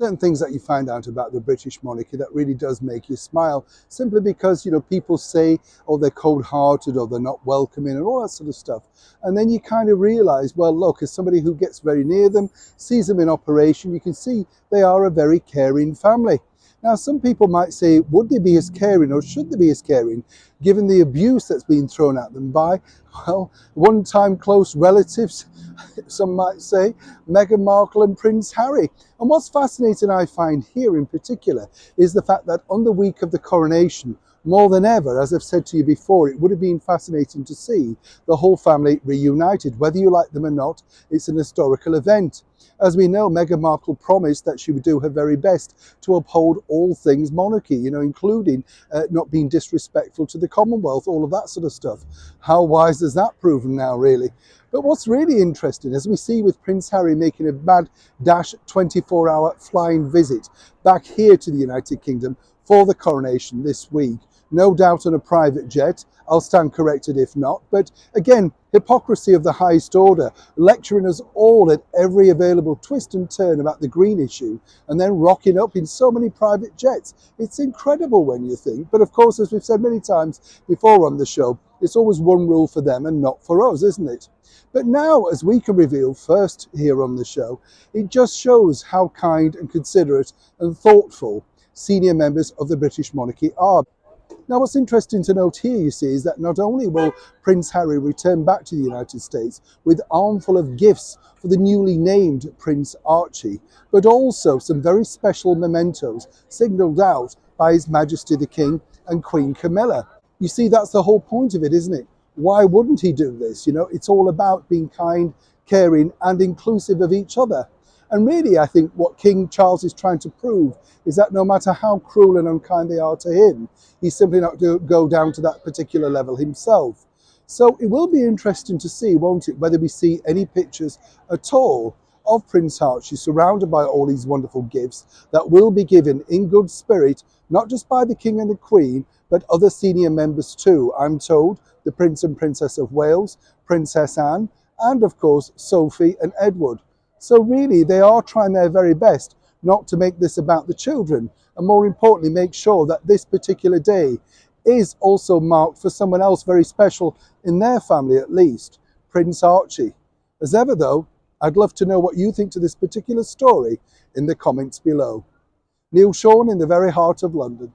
Certain things that you find out about the British monarchy that really does make you smile, simply because, people say, oh, they're cold-hearted or they're not welcoming and all that sort of stuff. And then you kind of realize, well, look, as somebody who gets very near them, sees them in operation, you can see they are a very caring family. Now, some people might say, would they be as caring, or should they be as caring, given the abuse that's been thrown at them by, well, one-time close relatives, some might say, Meghan Markle and Prince Harry. And what's fascinating, I find here in particular, is the fact that on the week of the coronation, more than ever, as I've said to you before, it would have been fascinating to see the whole family reunited. Whether you like them or not, it's an historical event. As we know, Meghan Markle promised that she would do her very best to uphold all things monarchy, including not being disrespectful to the Commonwealth, all of that sort of stuff. How wise has that proven now, really? But what's really interesting, as we see with Prince Harry making a mad dash 24-hour flying visit back here to the United Kingdom for the coronation this week, no doubt on a private jet. I'll stand corrected if not. But again, hypocrisy of the highest order, lecturing us all at every available twist and turn about the green issue, and then rocking up in so many private jets. It's incredible when you think. But of course, as we've said many times before on the show, it's always one rule for them and not for us, isn't it? But now, as we can reveal first here on the show, it just shows how kind and considerate and thoughtful senior members of the British monarchy are. Now, what's interesting to note here, you see, is that not only will Prince Harry return back to the United States with an armful of gifts for the newly named Prince Archie, but also some very special mementos signalled out by His Majesty the King and Queen Camilla. You see, that's the whole point of it, isn't it? Why wouldn't he do this? It's all about being kind, caring, and inclusive of each other. And really, I think what King Charles is trying to prove is that no matter how cruel and unkind they are to him, he's simply not going to go down to that particular level himself. So it will be interesting to see, won't it, whether we see any pictures at all of Prince Archie surrounded by all these wonderful gifts that will be given in good spirit, not just by the King and the Queen, but other senior members too. I'm told the Prince and Princess of Wales, Princess Anne, and of course Sophie and Edward. So really, they are trying their very best not to make this about the children, and more importantly, make sure that this particular day is also marked for someone else very special in their family, at least, Prince Archie. As ever though, I'd love to know what you think to this particular story in the comments below. Neil Sean in the very heart of London.